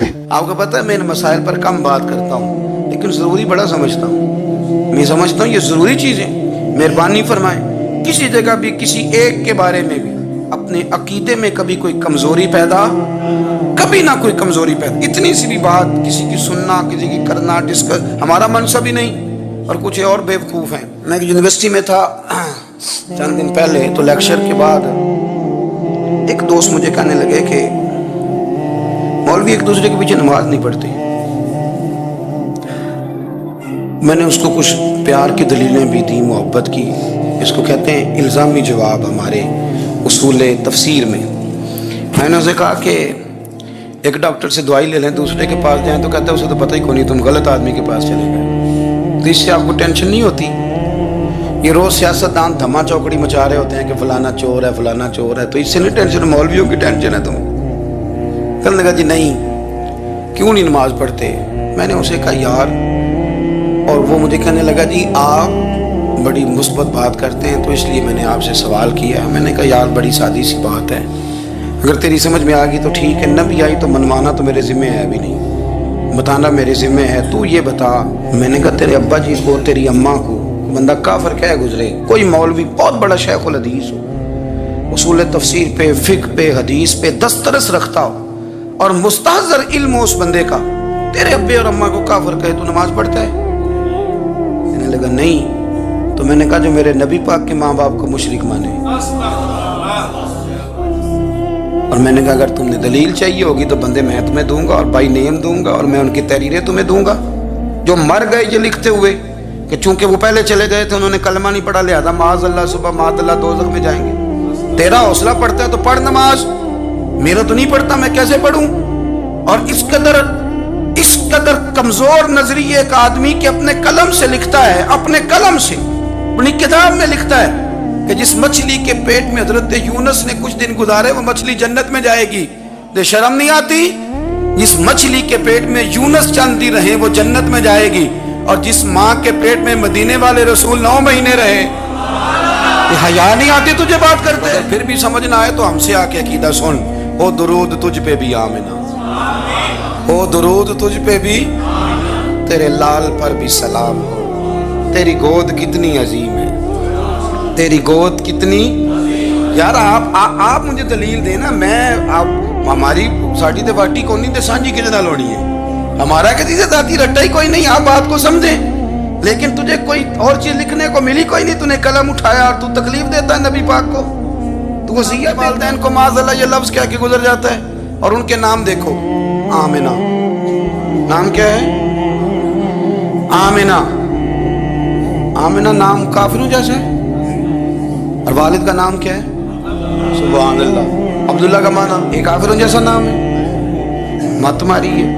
آپ کو پتہ ہے میں ان مسائل پر کم بات کرتا ہوں لیکن ضروری بڑا سمجھتا ہوں. میں سمجھتا ہوں یہ ضروری چیزیں. مہربانی فرمائیں کسی جگہ بھی کسی ایک کے بارے میں بھی اپنے عقیدے میں کبھی کوئی کمزوری پیدا، کبھی نہ کوئی کمزوری پیدا. اتنی سی بھی بات کسی کی سننا، کسی کی کرنا، ڈسکس ہمارا منصب ہی نہیں. اور کچھ اور بیوقوف ہیں. میں یونیورسٹی میں تھا چند دن پہلے، تو لیکچر کے بعد ایک دوست مجھے کہنے لگے کہ مولوی ایک دوسرے کے پیچھے نماز نہیں پڑھتے. میں نے اس کو کچھ پیار کی دلیلیں بھی دی، محبت کی. اس کو کہتے ہیں الزامی جواب ہمارے اصول تفسیر میں. میں نے اسے کہا کہ ایک ڈاکٹر سے دوائی لے لیں دوسرے کے پاس جائیں تو کہتا ہے اسے تو پتہ ہی کوئی نہیں، تم غلط آدمی کے پاس چلے گئے. تو اس سے آپ کو ٹینشن نہیں ہوتی؟ یہ روز سیاستدان دھما چوکڑی مچا رہے ہوتے ہیں کہ فلانا چور ہے، فلانا چور ہے، تو اس سے نہیں ٹینشن، مولویوں کی ٹینشن ہے تمہیں. کہنے لگا جی نہیں، کیوں نہیں نماز پڑھتے؟ میں نے اسے کہا یار، اور وہ مجھے کہنے لگا جی آپ بڑی مثبت بات کرتے ہیں تو اس لیے میں نے آپ سے سوال کیا. میں نے کہا یار بڑی سادی سی بات ہے، اگر تیری سمجھ میں آ گئی تو ٹھیک ہے، نہ بھی آئی تو منوانا تو میرے ذمہ ہے بھی نہیں، بتانا میرے ذمہ ہے. تو یہ بتا، میں نے کہا تیرے ابا جی کو، تیری اماں کو بندہ کافر کہہ گزرے، کوئی مولوی بہت بڑا شیخ الحدیث ہو، اصول تفسیر پہ، فقہ پہ، حدیث پہ دسترس رکھتا ہو، اور مستحضر علم ہو اس بندے کا، تیرے ابے اور اماں کو کافر کہے تو نماز پڑھتا ہے؟ کہنے لگا نہیں. تو میں نے کہا جو میرے نبی پاک کے ماں باپ کو مشرک مانے. اور میں نے کہا اگر تم نے دلیل چاہیے ہوگی تو بندے میں تمہیں دوں گا اور بائی نیم دوں گا، اور میں ان کی تحریریں تمہیں دوں گا جو مر گئے یہ لکھتے ہوئے کہ چونکہ وہ پہلے چلے گئے تھے انہوں نے کلمہ نہیں پڑھا لہذا معاذ اللہ صبح معاذ اللہ دوزخ میں جائیں گے. تیرا حوصلہ پڑھتا ہے تو پڑھ نماز، میرا تو نہیں پڑھتا، میں کیسے پڑھوں؟ اور اس قدر کمزور نظریے ایک آدمی کہ اپنے قلم سے لکھتا ہے، اپنے قلم سے اپنی کتاب میں لکھتا ہے کہ جس مچھلی کے پیٹ میں حضرت یونس نے کچھ دن گزارے وہ مچھلی جنت میں جائے گی. تو شرم نہیں آتی؟ جس مچھلی کے پیٹ میں یونس چند دن رہے وہ جنت میں جائے گی، اور جس ماں کے پیٹ میں مدینے والے رسول 9 مہینے رہے. یہ حیا نہیں آتی تجھے بات کرتے؟ اگر پھر بھی سمجھ نہ آئے تو ہم سے آ کے عقیدہ سن. او درود تجھ پہ بھی آمنہ، او درود تجھ پہ بھی، تیرے لال پر بھی سلام ہو. تیری گود کتنی عظیم ہے، تیری گود کتنی. یار آپ مجھے دلیل دینا. میں آپ ہماری ساڑی تے واٹی کو نہیں تے سانجی کے جنا لوڑی ہے، ہمارا کسی سے ذاتی رٹا ہی کوئی نہیں. آپ بات کو سمجھیں، لیکن تجھے کوئی اور چیز لکھنے کو ملی کوئی نہیں. تو نے قلم اٹھایا اور تو تکلیف دیتا ہے نبی پاک کو. تو وصیت والدین کو معاذ اللہ یہ لفظ کہہ کے گزر جاتا ہے. اور ان کے نام دیکھو، آمنہ نام کیا ہے؟ آمنہ. آمنہ نام کافروں جیسے ہے. اور والد کا نام کیا ہے؟ سبحان اللہ. عبداللہ کا معنی ایک کافروں جیسا نام ہے. مت ماری ہے.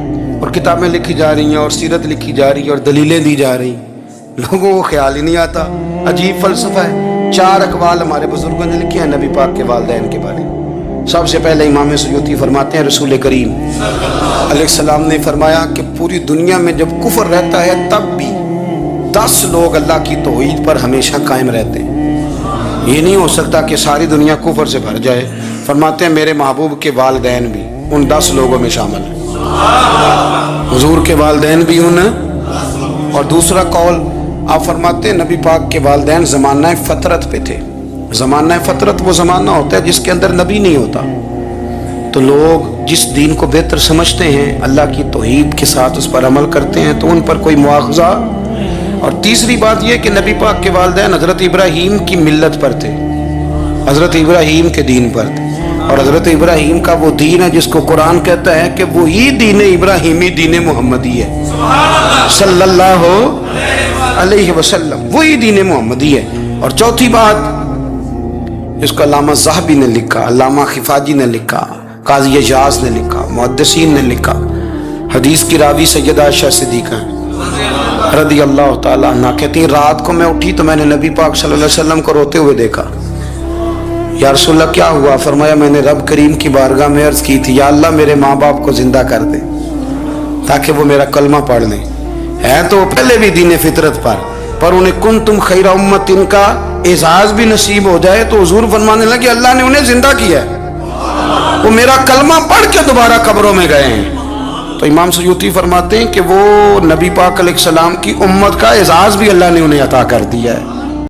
اور کتابیں لکھی جا رہی ہیں اور سیرت لکھی جا رہی ہے اور دلیلیں دی جا رہی ہیں، لوگوں کو خیال ہی نہیں آتا. عجیب فلسفہ ہے. 4 اقوال ہمارے بزرگوں نے لکھے ہیں نبی پاک کے والدین کے بارے میں. سب سے پہلے امام سیوطی فرماتے ہیں رسول کریم علیہ السلام نے فرمایا کہ پوری دنیا میں جب کفر رہتا ہے تب بھی 10 لوگ اللہ کی توحید پر ہمیشہ قائم رہتے ہیں. یہ نہیں ہو سکتا کہ ساری دنیا کفر سے بھر جائے. فرماتے ہیں میرے محبوب کے والدین بھی ان 10 لوگوں میں شامل ہیں. حضور کے والدین بھی ان. اور دوسرا قول آپ فرماتے ہیں نبی پاک کے والدین زمانہ فطرت پہ تھے. زمانہ فطرت وہ زمانہ ہوتا ہے جس کے اندر نبی نہیں ہوتا. تو لوگ جس دین کو بہتر سمجھتے ہیں، اللہ کی توحید کے ساتھ اس پر عمل کرتے ہیں تو ان پر کوئی مواخذہ. اور تیسری بات یہ کہ نبی پاک کے والدین حضرت ابراہیم کی ملت پر تھے، حضرت ابراہیم کے دین پر تھے. اور حضرت ابراہیم کا وہ دین ہے جس کو قرآن کہتا ہے کہ وہی دین ابراہیمی دین محمدی ہے صلی اللہ علیہ وسلم، وہی دین محمدی ہے. اور چوتھی بات جس کو علامہ ذہبی نے لکھا، علامہ خفاجی نے لکھا، قاضی اجاز نے لکھا، محدثین نے لکھا، حدیث کی راوی سیدہ عائشہ صدیقہ رضی اللہ تعالیٰ عنہ کہتی ہیں رات کو میں اٹھی تو میں نے نبی پاک صلی اللہ علیہ وسلم کو روتے ہوئے دیکھا. یا رسول اللہ کیا ہوا؟ فرمایا میں نے رب کریم کی بارگاہ میں عرض کی تھی یا اللہ میرے ماں باپ کو زندہ کر دے تاکہ وہ میرا کلمہ پڑھ لیں. ہے تو پہلے بھی دین فطرت پر انہیں کنتم خیر امت ان کا اعزاز بھی نصیب ہو جائے تو حضور فرمانے لگے اللہ نے انہیں زندہ کیا ہے، وہ میرا کلمہ پڑھ کے دوبارہ قبروں میں گئے ہیں. تو امام سیوطی فرماتے ہیں کہ وہ نبی پاک علیہ السلام کی امت کا اعزاز بھی اللہ نے انہیں عطا کر دیا ہے.